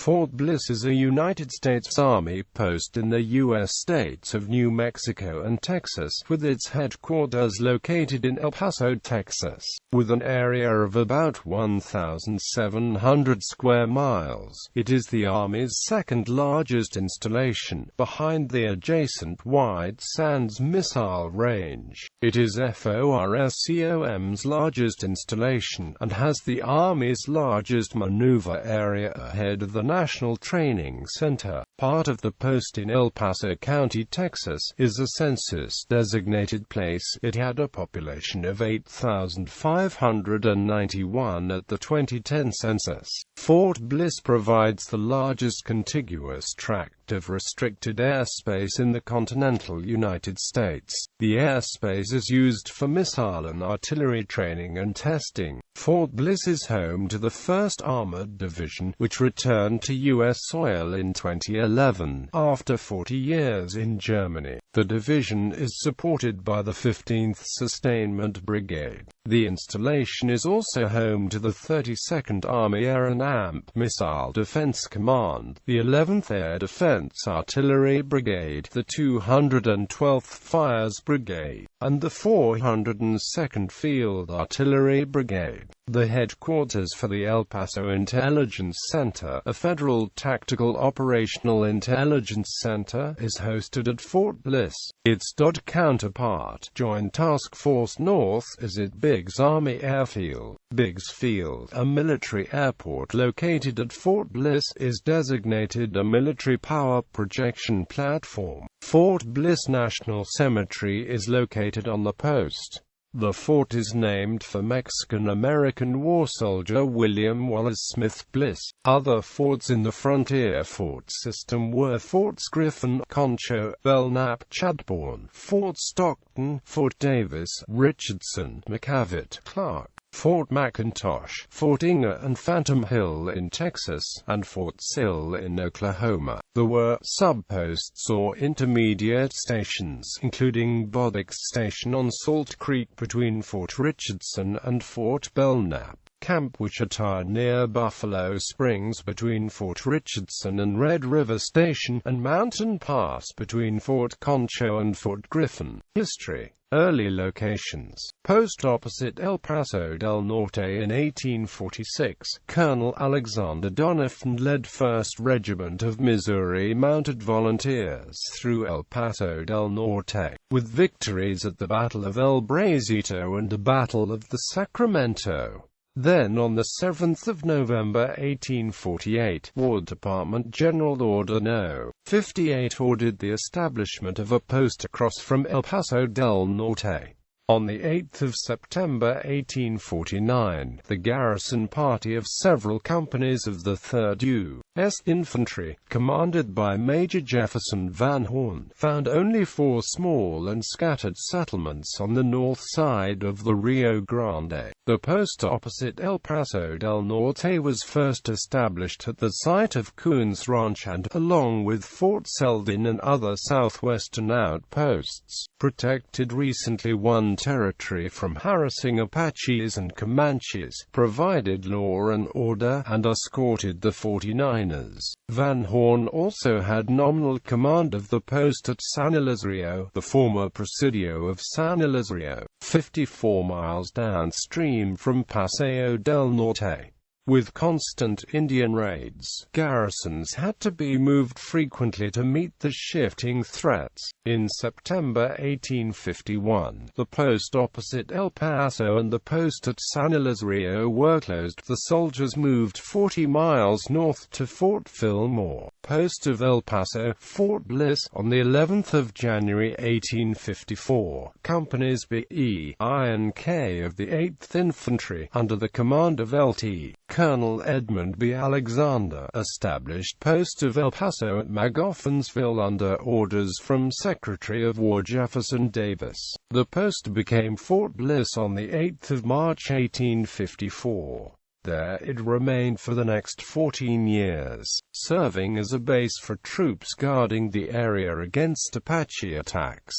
Fort Bliss is a United States Army post in the U.S. states of New Mexico and Texas, with its headquarters located in El Paso, Texas, with an area of about 1,700 square miles. It is the Army's second largest installation, behind the adjacent White Sands Missile Range. It is FORSCOM's largest installation, and has the Army's largest maneuver area ahead of the National Training Center. Part of the post in El Paso County, Texas, is a census-designated place. It had a population of 8,591 at the 2010 census. Fort Bliss provides the largest contiguous tract of restricted airspace in the continental United States. The airspace is used for missile and artillery training and testing. Fort Bliss is home to the 1st Armored Division, which returned to U.S. soil in 2011, after 40 years in Germany. The division is supported by the 15th Sustainment Brigade. The installation is also home to the 32nd Army Air and AMP Missile Defense Command, the 11th Air Defense Artillery Brigade, the 212th Fires Brigade, and the 402nd Field Artillery Brigade. The headquarters for the El Paso Intelligence Center, a federal tactical operational intelligence center, is hosted at Fort Bliss. Its DoD counterpart, Joint Task Force North, is at Biggs Army Airfield. Biggs Field, a military airport located at Fort Bliss, is designated a military power projection platform. Fort Bliss National Cemetery is located on the post. The fort is named for Mexican-American war soldier William Wallace Smith Bliss. Other forts in the frontier fort system were Forts Griffin, Concho, Belknap, Chadbourne, Fort Stockton, Fort Davis, Richardson, McCavitt, Clark, Fort McIntosh, Fort Inga and Phantom Hill in Texas, and Fort Sill in Oklahoma. There were sub-posts or intermediate stations, including Bobbick's Station on Salt Creek between Fort Richardson and Fort Belknap, Camp Wichita near Buffalo Springs between Fort Richardson and Red River Station, and Mountain Pass between Fort Concho and Fort Griffin. History. Early locations. Post opposite El Paso del Norte in 1846, Colonel Alexander Doniphan led 1st Regiment of Missouri Mounted Volunteers through El Paso del Norte, with victories at the Battle of El Bracito and the Battle of the Sacramento. Then on the 7th of November 1848, War Department General Order No. 58 ordered the establishment of a post across from El Paso del Norte. On the 8th of September 1849, the garrison party of several companies of the 3rd U.S. Infantry, commanded by Major Jefferson Van Horn, found only 4 small and scattered settlements on the north side of the Rio Grande. The post opposite El Paso del Norte was first established at the site of Coons Ranch and, along with Fort Selden and other southwestern outposts, protected recently won territory from harassing Apaches and Comanches, provided law and order, and escorted the 49ers. Van Horn also had nominal command of the post at San Elizario, the former Presidio of San Elizario, 54 miles downstream from Paso del Norte. With constant Indian raids, garrisons had to be moved frequently to meet the shifting threats. In September 1851, the post opposite El Paso and the post at San Elizario were closed. The soldiers moved 40 miles north to Fort Fillmore, post of El Paso, Fort Bliss, on the 11th of January 1854. Companies B, E, I and K of the 8th Infantry, under the command of Lt. Colonel Edmund B. Alexander, established post of El Paso at Magoffinsville under orders from Secretary of War Jefferson Davis. The post became Fort Bliss on the 8th of March 1854. There it remained for the next 14 years, serving as a base for troops guarding the area against Apache attacks.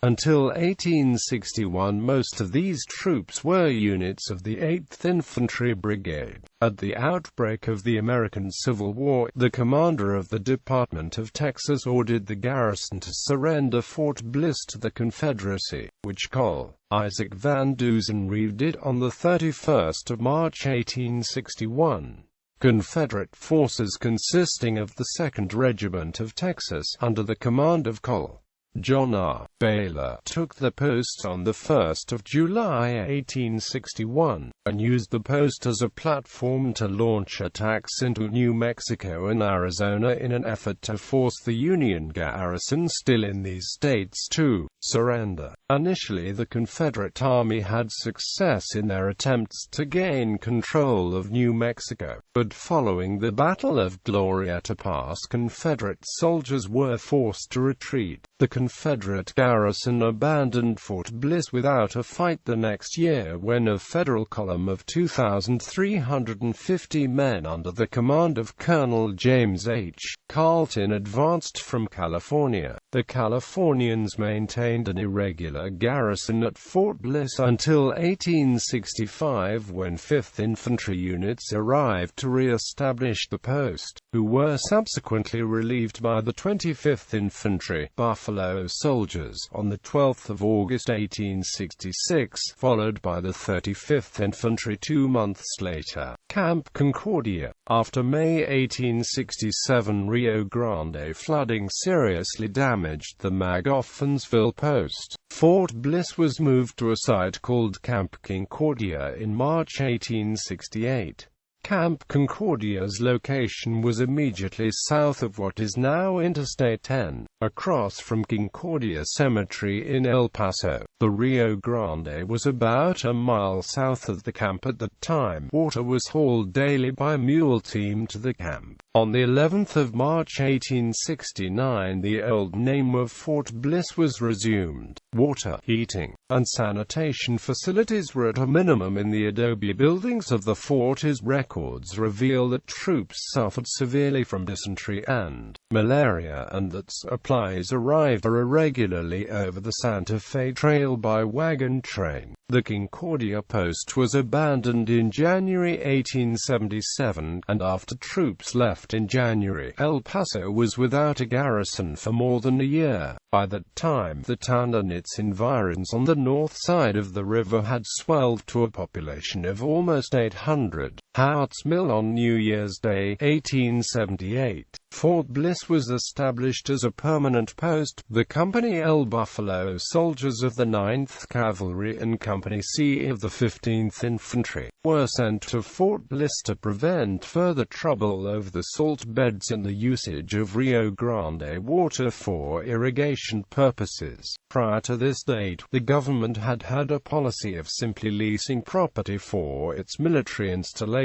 Until 1861, most of these troops were units of the 8th Infantry Brigade. At the outbreak of the American Civil War, the commander of the Department of Texas ordered the garrison to surrender Fort Bliss to the Confederacy, which Col. Isaac Van Dusen did on the 31st of March 1861. Confederate forces consisting of the 2nd Regiment of Texas, under the command of Col. John R. Baylor, took the post on the 1st of July 1861, and used the post as a platform to launch attacks into New Mexico and Arizona in an effort to force the Union garrison still in these states to surrender. Initially, the Confederate Army had success in their attempts to gain control of New Mexico, but following the Battle of Glorieta Pass, Confederate soldiers were forced to retreat. The Confederate garrison abandoned Fort Bliss without a fight the next year when a Federal column of 2,350 men under the command of Colonel James H. Carleton advanced from California. The Californians maintained an irregular garrison at Fort Bliss until 1865, when 5th Infantry units arrived to re-establish the post, who were subsequently relieved by the 25th Infantry Buffalo Soldiers on the 12th of August 1866, followed by the 35th Infantry 2 months later. Camp Concordia. After May 1867, Rio Grande flooding seriously damaged the Magoffinsville post. Fort Bliss was moved to a site called Camp Concordia in March 1868. Camp Concordia's location was immediately south of what is now Interstate 10, across from Concordia Cemetery in El Paso. The Rio Grande was about a mile south of the camp at the time. Water was hauled daily by mule team to the camp. On the 11th of March 1869, the old name of Fort Bliss was resumed. Water, heating, and sanitation facilities were at a minimum in the adobe buildings of the fort. His records reveal that troops suffered severely from dysentery and malaria, and that supplies arrived irregularly over the Santa Fe Trail by wagon train. The Concordia post was abandoned in January 1877, and after troops left in January, El Paso was without a garrison for more than a year. By that time, the town and its environs on the north side of the river had swelled to a population of almost 800. Hart's Mill. On New Year's Day, 1878, Fort Bliss was established as a permanent post. The Company L Buffalo Soldiers of the 9th Cavalry and Company C of the 15th Infantry were sent to Fort Bliss to prevent further trouble over the salt beds and the usage of Rio Grande water for irrigation purposes. Prior to this date, the government had had a policy of simply leasing property for its military installations.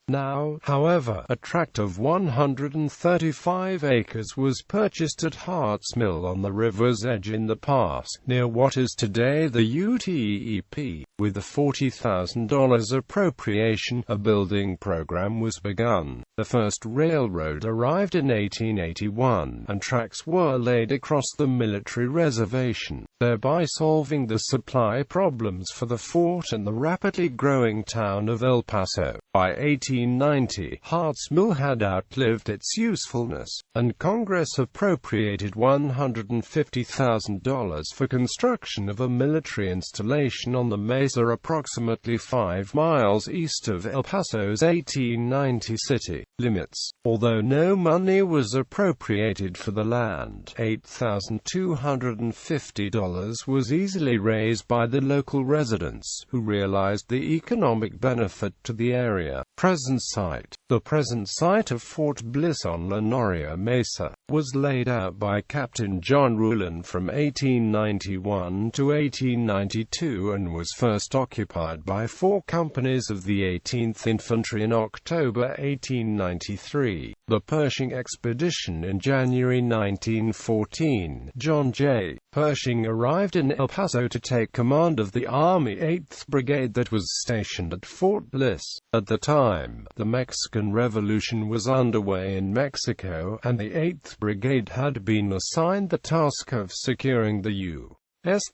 Now, however, a tract of 135 acres was purchased at Hart's Mill on the river's edge in the pass, near what is today the UTEP. With a $40,000 appropriation, a building program was begun. The first railroad arrived in 1881, and tracks were laid across the military reservation, thereby solving the supply problems for the fort and the rapidly growing town of El Paso. By 1890, Hart's Mill had outlived its usefulness, and Congress appropriated $150,000 for construction of a military installation on the mesa approximately 5 miles east of El Paso's 1890 city limits. Although no money was appropriated for the land, $8,250 was easily raised by the local residents, who realized the economic benefit to the area. The present site of Fort Bliss on La Noria Mesa was laid out by Captain John Rulon from 1891 to 1892 and was first occupied by 4 companies of the 18th Infantry in October 1893. The Pershing Expedition in January 1914. John J. Pershing arrived in El Paso to take command of the Army 8th Brigade that was stationed at Fort Bliss. At the time, the Mexican Revolution was underway in Mexico, and the 8th Brigade had been assigned the task of securing the U.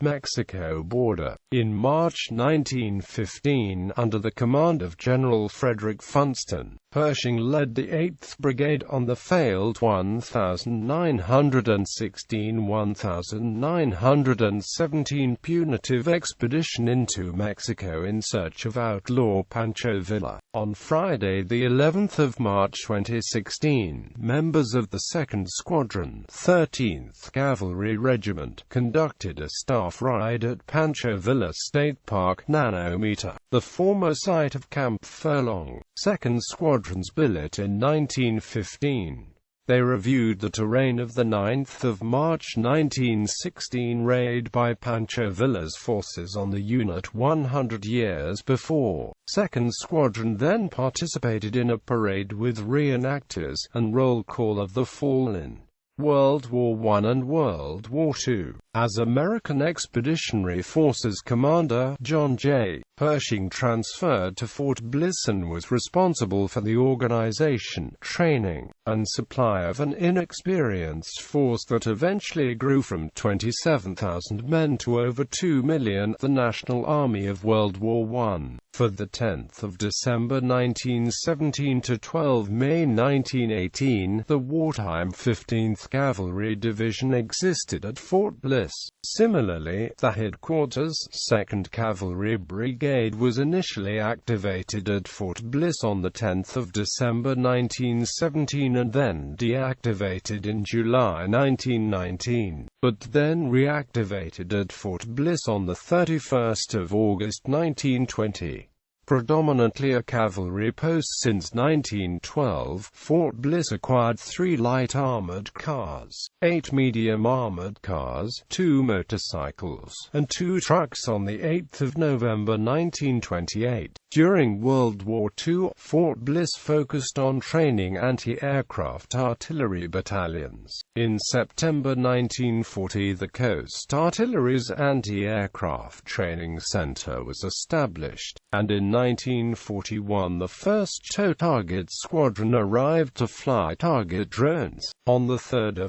Mexico border. In March 1915, under the command of General Frederick Funston, Pershing led the 8th Brigade on the failed 1916-1917 punitive expedition into Mexico in search of outlaw Pancho Villa. On Friday, the 11th of March 2016, members of the 2nd Squadron, 13th Cavalry Regiment, conducted a staff ride at Pancho Villa State Park, Nanomita, the former site of Camp Furlong, 2nd Squadron's billet in 1915. They reviewed the terrain of the 9th of March 1916 raid by Pancho Villa's forces on the unit 100 years before. 2nd Squadron then participated in a parade with reenactors and roll call of the fallen World War I and World War II. As American Expeditionary Forces Commander, John J. Pershing transferred to Fort Bliss and was responsible for the organization, training, and supply of an inexperienced force that eventually grew from 27,000 men to over 2 million, the National Army of World War I. For the 10th of December 1917 to 12 May 1918, the wartime 15th Cavalry Division existed at Fort Bliss. Similarly, the headquarters, 2nd Cavalry Brigade was initially activated at Fort Bliss on the 10th of December 1917 and then deactivated in July 1919, but then reactivated at Fort Bliss on the 31st of August 1920. Predominantly a cavalry post since 1912, Fort Bliss acquired 3 light armored cars, 8 medium armored cars, 2 motorcycles, and 2 trucks on the 8th of November 1928. During World War II, Fort Bliss focused on training anti-aircraft artillery battalions. In September 1940, the Coast Artillery's Anti-Aircraft Training Center was established, and in 1941 the 1st TOW Target Squadron arrived to fly target drones. On 3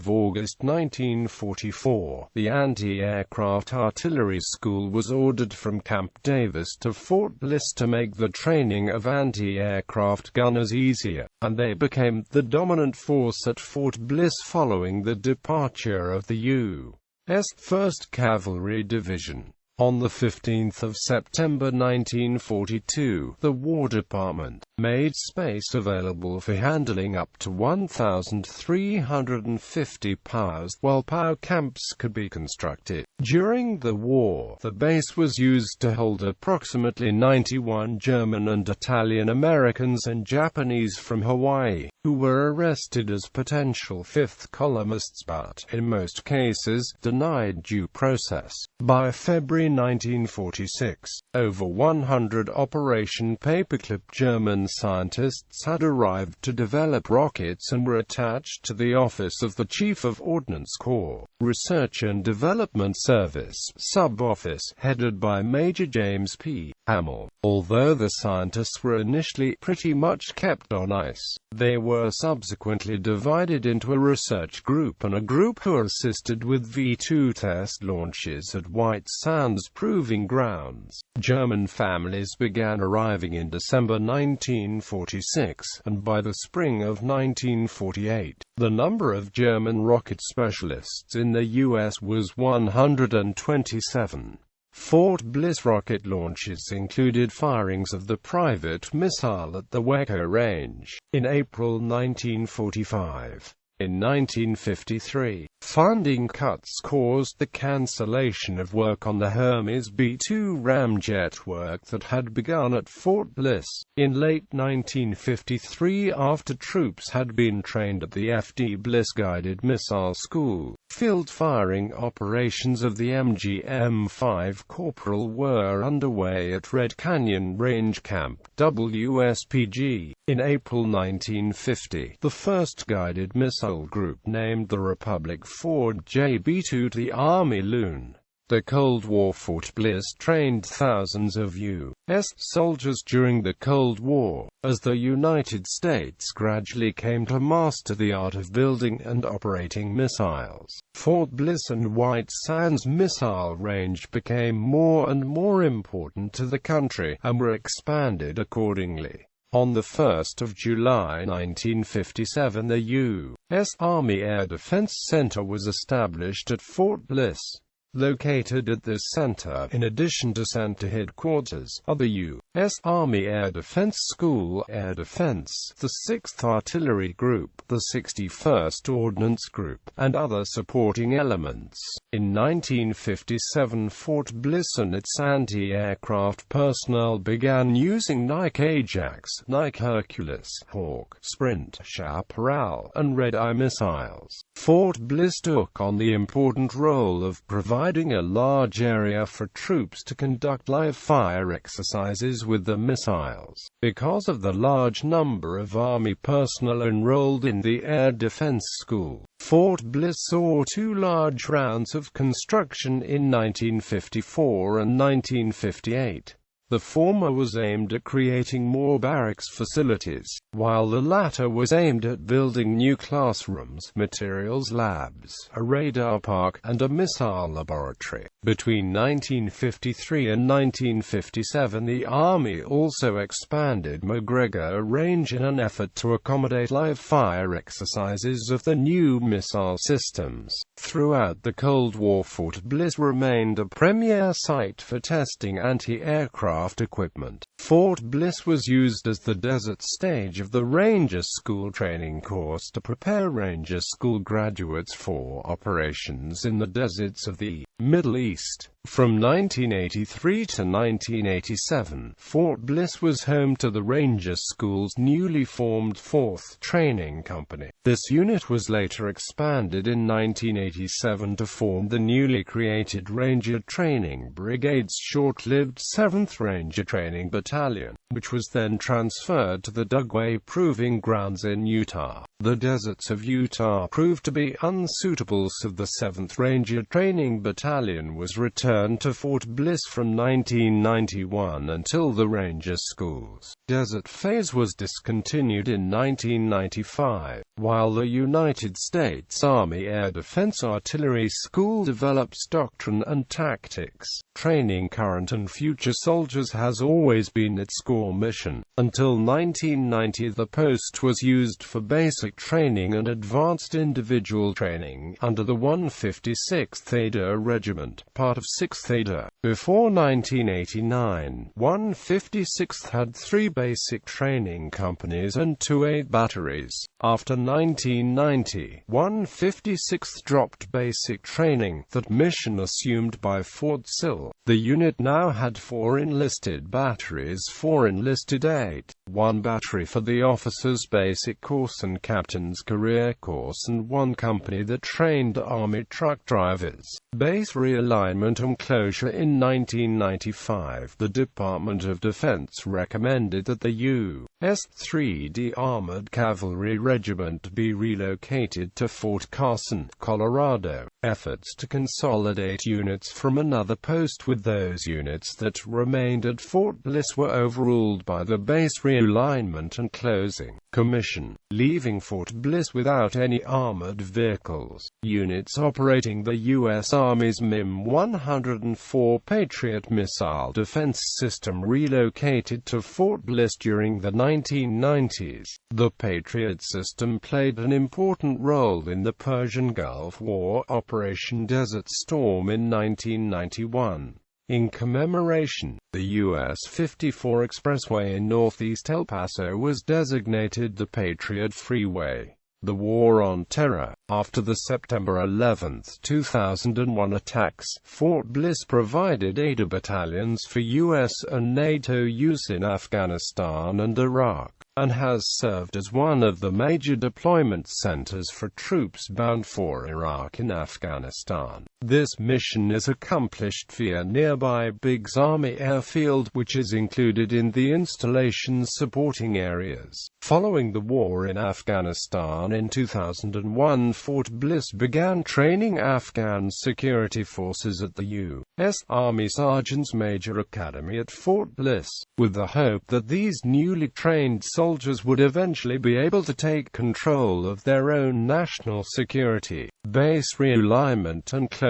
August 1944, the Anti-Aircraft Artillery School was ordered from Camp Davis to Fort Bliss to make the training of anti-aircraft gunners easier, and they became the dominant force at Fort Bliss following the departure of the U.S. 1st Cavalry Division. On 15 September 1942, the War Department made space available for handling up to 1,350 POWs, while POW camps could be constructed. During the war, the base was used to hold approximately 91 German and Italian Americans and Japanese from Hawaii, who were arrested as potential fifth columnists but, in most cases, denied due process. By February 1946, over 100 Operation Paperclip German scientists had arrived to develop rockets and were attached to the Office of the Chief of Ordnance Corps, Research and Development Service, Sub-Office, headed by Major James P. Hamill. Although the scientists were initially pretty much kept on ice, they were subsequently divided into a research group and a group who assisted with V-2 test launches at White Sands Proving Grounds. German families began arriving in December 1946, and by the spring of 1948, the number of German rocket specialists in the U.S. was 127. Fort Bliss rocket launches included firings of the private missile at the Waco Range in April 1945. In 1953, funding cuts caused the cancellation of work on the Hermes B-2 ramjet work that had begun at Fort Bliss. In late 1953, after troops had been trained at the F.D. Bliss Guided Missile School, field firing operations of the MGM-5 Corporal were underway at Red Canyon Range Camp, WSPG. In April 1950, the 1st Guided Missile Group named the Republic Ford JB-2 the Army Loon The Cold War. Fort Bliss trained thousands of U.S. soldiers during the Cold War, as the United States gradually came to master the art of building and operating missiles. Fort Bliss and White Sands Missile Range became more and more important to the country, and were expanded accordingly. On 1 July 1957, the U.S. Army Air Defense Center was established at Fort Bliss. Located at this center, in addition to center headquarters, are the U.S. Army Air Defense School, Air Defense, the 6th Artillery Group, the 61st Ordnance Group, and other supporting elements. In 1957, Fort Bliss and its anti-aircraft personnel began using Nike Ajax, Nike Hercules, Hawk, Sprint, Chaparral, and Red Eye missiles. Fort Bliss took on the important role of providing a large area for troops to conduct live-fire exercises with the missiles. Because of the large number of Army personnel enrolled in the Air Defense School, Fort Bliss saw two large rounds of construction in 1954 and 1958. The former was aimed at creating more barracks facilities, while the latter was aimed at building new classrooms, materials labs, a radar park, and a missile laboratory. Between 1953 and 1957, the Army also expanded McGregor Range in an effort to accommodate live-fire exercises of the new missile systems. Throughout the Cold War, Fort Bliss remained a premier site for testing anti-aircraft equipment. Fort Bliss was used as the desert stage of the Ranger School training course to prepare Ranger School graduates for operations in the deserts of the Middle East. From 1983 to 1987, Fort Bliss was home to the Ranger School's newly formed 4th Training Company. This unit was later expanded in 1987 to form the newly created Ranger Training Brigade's short-lived 7th Ranger Training Battalion, which was then transferred to the Dugway Proving Grounds in Utah. The deserts of Utah proved to be unsuitable, so the 7th Ranger Training Battalion was returned to Fort Bliss from 1991 until the Ranger School's desert phase was discontinued in 1995, while the United States Army Air Defense Artillery School develops doctrine and tactics. Training current and future soldiers has always been its core mission. Until 1990, the post was used for basic training and advanced individual training under the 156th Ada Regiment, part of 6th Ada. Before 1989, 156th had 3 basic training companies and 2 8 batteries. After 1990, 156th dropped basic training, that mission assumed by Fort Sill. The unit now had 4 enlisted batteries, 4 enlisted 8, 1 battery for the officers' basic course and captain's career course, and 1 company that trained Army truck drivers. Base realignment and closure. In 1995, the Department of Defense recommended that the U.S. 3D Armored Cavalry Regiment be relocated to Fort Carson, Colorado. Efforts to consolidate units from another post with those units that remained at Fort Bliss were overruled by the Base Realignment and Closing Commission, leaving Fort Bliss without any armored vehicles. Units operating the U.S. Army's MIM-104 Patriot missile defense system relocated to Fort Bliss during the 1990s. The Patriot system played an important role in the Persian Gulf War Operation Desert Storm in 1991. In commemoration, the U.S. 54 Expressway in northeast El Paso was designated the Patriot Freeway. The War on Terror. After the September 11, 2001 attacks, Fort Bliss provided Ada battalions for U.S. and NATO use in Afghanistan and Iraq. and has served as one of the major deployment centers for troops bound for Iraq and Afghanistan. This mission is accomplished via nearby Biggs Army Airfield, which is included in the installation's supporting areas. Following the war in Afghanistan in 2001, Fort Bliss began training Afghan security forces at the U.S. Army Sergeants Major Academy at Fort Bliss, with the hope that these newly trained soldiers would eventually be able to take control of their own national security. Base realignment and closure.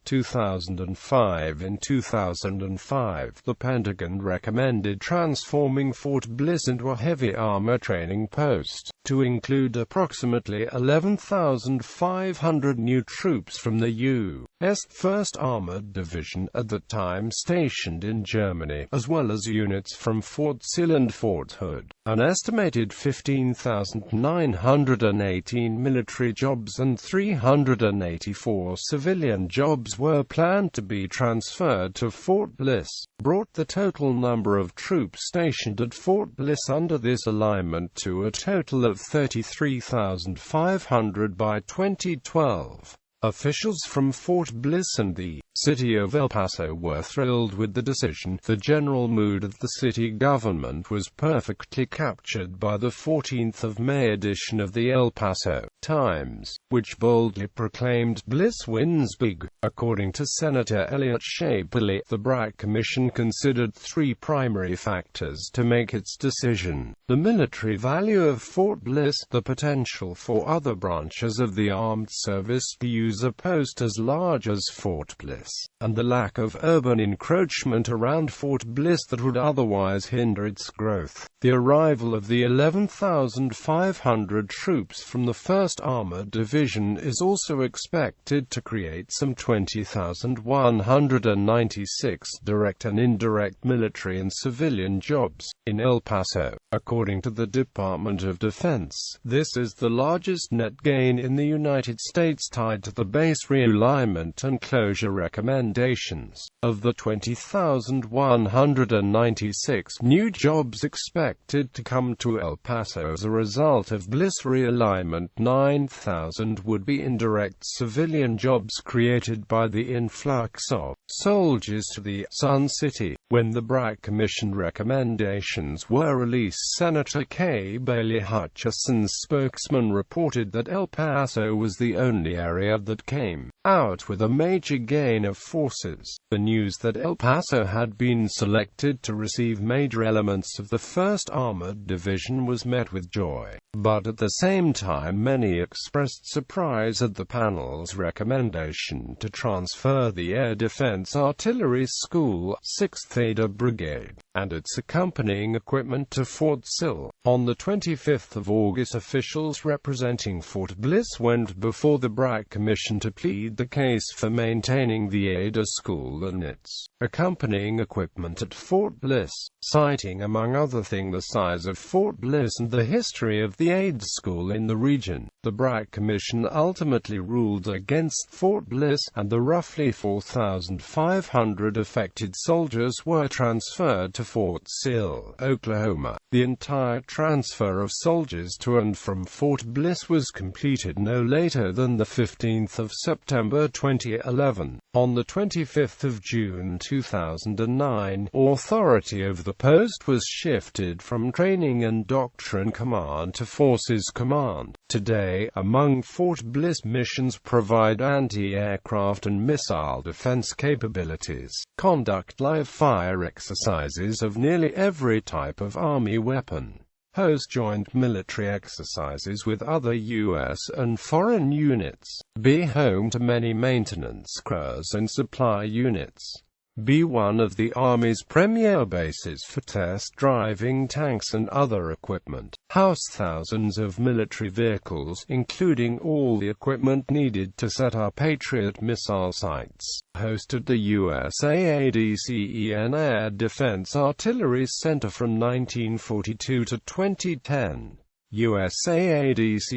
2005. In 2005, the Pentagon recommended transforming Fort Bliss into a heavy armor training post, to include approximately 11,500 new troops from the U.S. 1st Armored Division, at that time stationed in Germany, as well as units from Fort Sill and Fort Hood. An estimated 15,918 military jobs and 384 civilian jobs were planned to be transferred to Fort Bliss, brought the total number of troops stationed at Fort Bliss under this alignment to a total of 33,500 by 2012. Officials from Fort Bliss and the city of El Paso were thrilled with the decision. The general mood of the city government was perfectly captured by the 14th of May edition of the El Paso Times, which boldly proclaimed "Bliss wins big." According to Senator Elliot Shapely, the Bragg Commission considered three primary factors to make its decision: the military value of Fort Bliss, the potential for other branches of the armed service to use a post as large as Fort Bliss, and the lack of urban encroachment around Fort Bliss that would otherwise hinder its growth. The arrival of the 11,500 troops from the 1st Armored Division is also expected to create some 20,196 direct and indirect military and civilian jobs in El Paso. According to the Department of Defense, this is the largest net gain in the United States tied to the base realignment and closure recommendations. Of the 20,196 new jobs expected to come to El Paso as a result of Bliss realignment, 9,000 would be indirect civilian jobs created by the influx of soldiers to the Sun City. When the Bragg Commission recommendations were released, Senator Kay Bailey Hutchison's spokesman reported that El Paso was the only area that came out with a major gain of forces. The news that El Paso had been selected to receive major elements of the 1st Armored Division was met with joy, but at the same time many expressed surprise at the panel's recommendation to transfer the Air Defense Artillery School, 6th Ada Brigade, and its accompanying equipment to Fort Sill. On the 25th of August, officials representing Fort Bliss went before the Bragg Commission to plead the case for maintaining the Ada School and its accompanying equipment at Fort Bliss, citing among other things the size of Fort Bliss and the history of the Ada School in the region. The Bragg Commission ultimately ruled against Fort Bliss, and the roughly 4,500 affected soldiers were transferred to Fort Sill, Oklahoma. The entire transfer of soldiers to and from Fort Bliss was completed no later than the 15th of September 2011. On the 25th of June 2009, authority of the post was shifted from Training and Doctrine Command to Forces Command. Today, among Fort Bliss missions provide anti-aircraft and missile defense capabilities, conduct live-fire exercises of nearly every type of Army weapon, host joint military exercises with other U.S. and foreign units, be home to many maintenance crews and supply units, be one of the Army's premier bases for test driving tanks and other equipment, house thousands of military vehicles, including all the equipment needed to set up Patriot missile sites, hosted the USAADCEN Air Defense Artillery Center from 1942 to 2010. U.S.states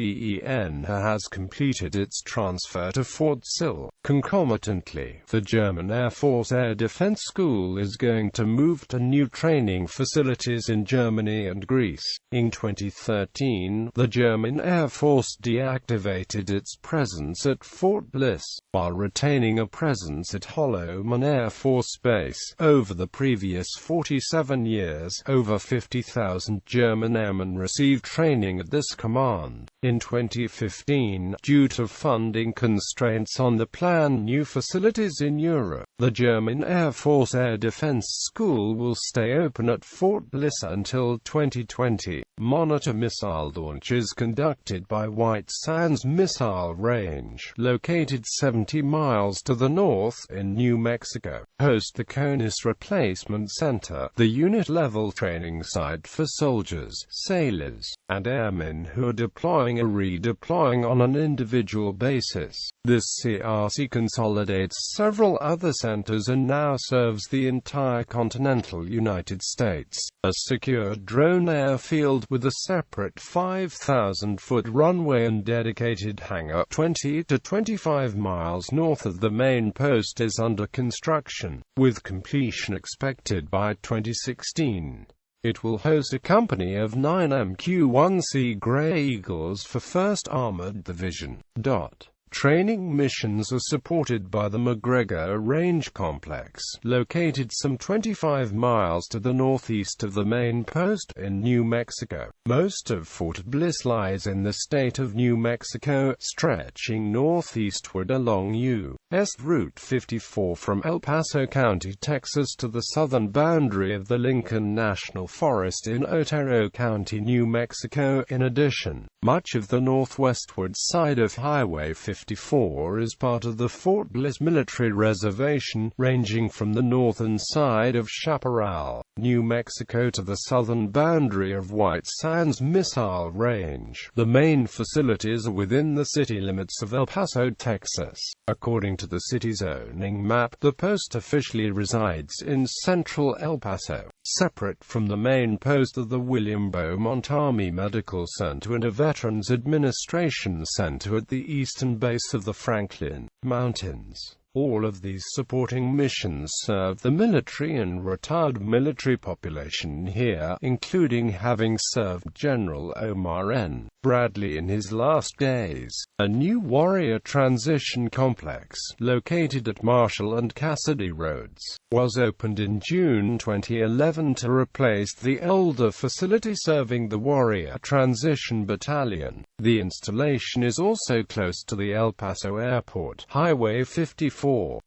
has completed its transfer to Fort Sill. Concomitantly, the German Air Force Air Defense School is going to move to new training facilities in Germany and Greece. In 2013, the German Air Force deactivated its presence at Fort Bliss, while retaining a presence at Holloman Air Force Base. Over the previous 47 years, over 50,000 German airmen received training at this command. In 2015, due to funding constraints on the planned new facilities in Europe, the German Air Force Air Defense School will stay open at Fort Bliss until 2020. Monitor missile launches conducted by White Sands Missile Range, located 70 miles to the north in New Mexico, host the CONUS Replacement Center, the unit-level training site for soldiers, sailors, and airmen who are deploying or redeploying on an individual basis. This CRC consolidates several other centers and now serves the entire continental United States. A secure drone airfield with a separate 5,000-foot runway and dedicated hangar 20 to 25 miles north of the main post is under construction, with completion expected by 2016. It will host a company of 9 MQ-1C Grey Eagles for 1st Armored Division. Training missions are supported by the McGregor Range Complex, located some 25 miles to the northeast of the main post in New Mexico. Most of Fort Bliss lies in the state of New Mexico, stretching northeastward along U.S. Route 54 from El Paso County, Texas to the southern boundary of the Lincoln National Forest in Otero County, New Mexico. In addition, much of the northwestward side of Highway 54 is part of the Fort Bliss Military Reservation, ranging from the northern side of Chaparral, New Mexico to the southern boundary of White Sands Missile Range. The main facilities are within the city limits of El Paso, Texas. According to the city's zoning map, the post officially resides in central El Paso, separate from the main post of the William Beaumont Army Medical Center and a Veterans Administration Center at the eastern base of the Franklin Mountains. All of these supporting missions serve the military and retired military population here, including having served General Omar N. Bradley in his last days. A new Warrior Transition Complex, located at Marshall and Cassidy Roads, was opened in June 2011 to replace the older facility serving the Warrior Transition Battalion. The installation is also close to the El Paso Airport, Highway 54,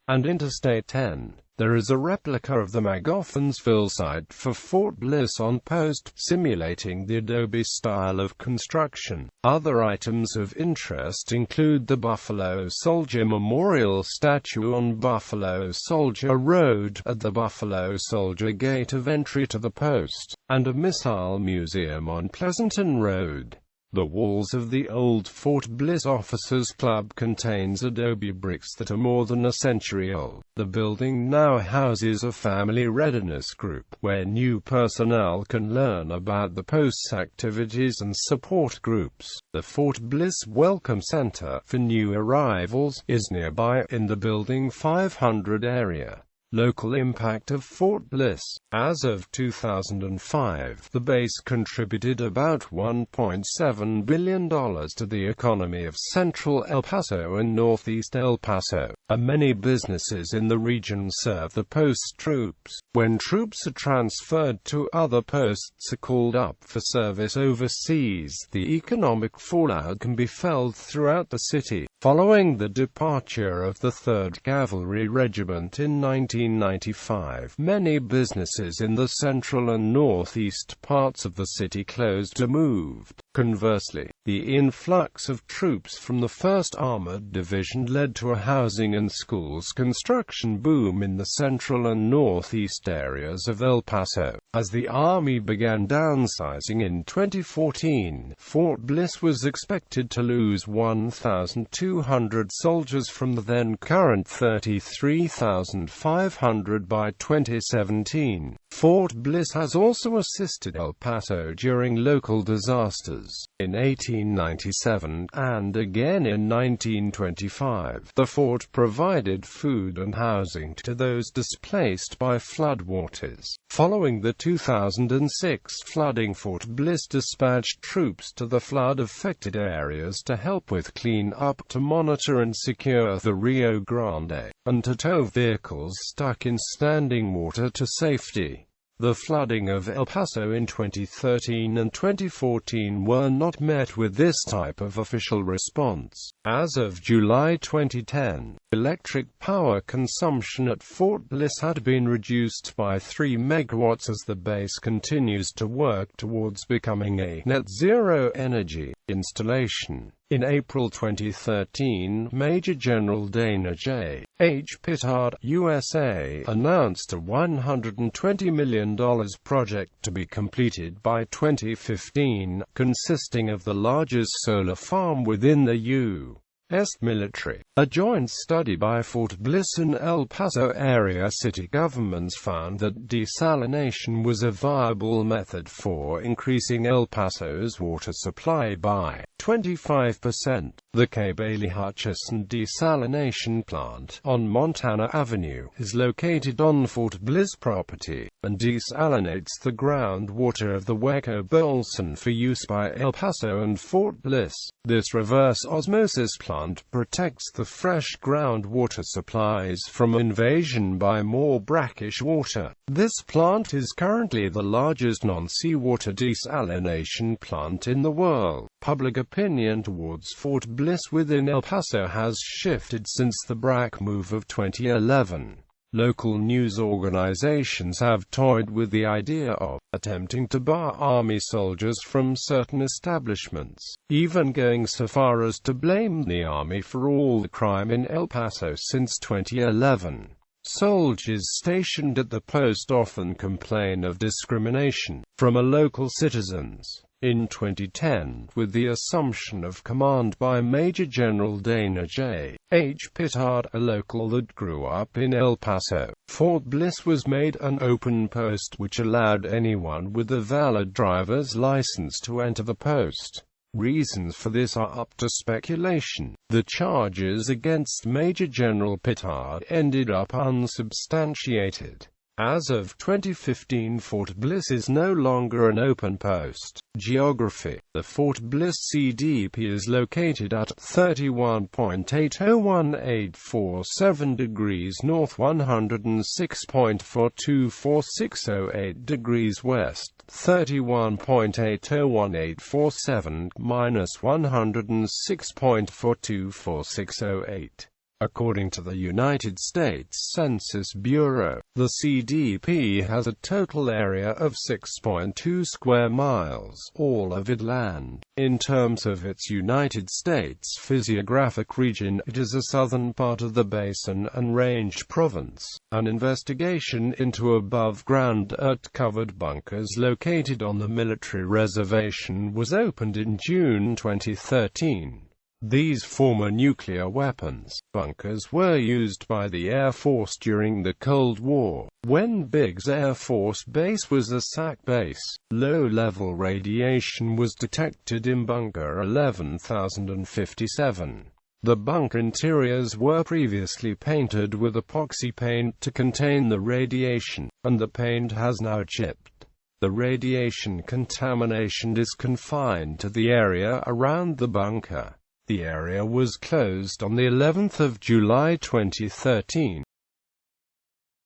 and Interstate 10. There is a replica of the Magothansville site for Fort Bliss on post, simulating the adobe style of construction. Other items of interest include the Buffalo Soldier Memorial statue on Buffalo Soldier Road, at the Buffalo Soldier Gate of entry to the post, and a missile museum on Pleasanton Road. The walls of the old Fort Bliss Officers Club contains adobe bricks that are more than a century old. The building now houses a family readiness group, where new personnel can learn about the post's activities and support groups. The Fort Bliss Welcome Center for new arrivals is nearby, in the Building 500 area. Local impact of Fort Bliss. As of 2005, the base contributed about $1.7 billion to the economy of central El Paso and northeast El Paso. Many businesses in the region serve the post's troops. When troops are transferred to other posts or called up for service overseas, the economic fallout can be felt throughout the city. Following the departure of the 3rd Cavalry Regiment in 1995, many businesses in the central and northeast parts of the city closed or moved. Conversely, the influx of troops from the 1st Armored Division led to a housing and schools construction boom in the central and northeast areas of El Paso. As the Army began downsizing in 2014, Fort Bliss was expected to lose 1,200 soldiers from the then-current 33,500 by 2017. Fort Bliss has also assisted El Paso during local disasters. soldiers. In 1897, and again in 1925, the fort provided food and housing to those displaced by floodwaters. Following the 2006 flooding, Fort Bliss dispatched troops to the flood-affected areas to help with clean-up, to monitor and secure the Rio Grande, and to tow vehicles stuck in standing water to safety. The flooding of El Paso in 2013 and 2014 were not met with this type of official response. As of July 2010, electric power consumption at Fort Bliss had been reduced by 3 megawatts as the base continues to work towards becoming a net-zero energy installation. In April 2013, Major General Dana J. H. Pittard, USA, announced a $120 million project to be completed by 2015, consisting of the largest solar farm within the U.S. military. A joint study by Fort Bliss and El Paso area city governments found that desalination was a viable method for increasing El Paso's water supply by 25%. The K. Bailey Hutchison desalination plant on Montana Avenue is located on Fort Bliss property, and desalinates the groundwater of the Hueco Basin for use by El Paso and Fort Bliss. This reverse osmosis plant protects the fresh groundwater supplies from invasion by more brackish water. This plant is currently the largest non-seawater desalination plant in the world. Public opinion towards Fort Bliss within El Paso has shifted since the BRAC move of 2011. Local news organizations have toyed with the idea of attempting to bar Army soldiers from certain establishments, even going so far as to blame the Army for all the crime in El Paso since 2011. Soldiers stationed at the post often complain of discrimination from local citizens. In 2010, with the assumption of command by Major General Dana J. H. Pittard, a local that grew up in El Paso, Fort Bliss was made an open post, which allowed anyone with a valid driver's license to enter the post. Reasons for this are up to speculation. The charges against Major General Pittard ended up unsubstantiated. As of 2015, Fort Bliss is no longer an open post. Geography. The Fort Bliss CDP is located at 31.801847 degrees north, 106.424608 degrees west, 31.801847 minus 106.424608. According to the United States Census Bureau, the CDP has a total area of 6.2 square miles, all of it land. In terms of its United States physiographic region, it is a southern part of the Basin and Range Province. An investigation into above-ground earth-covered bunkers located on the military reservation was opened in June 2013. These former nuclear weapons bunkers were used by the Air Force during the Cold War, when Biggs Air Force Base was a SAC base. Low-level radiation was detected in Bunker 11057. The bunker interiors were previously painted with epoxy paint to contain the radiation, and the paint has now chipped. The radiation contamination is confined to the area around the bunker. The area was closed on the 11th of July 2013.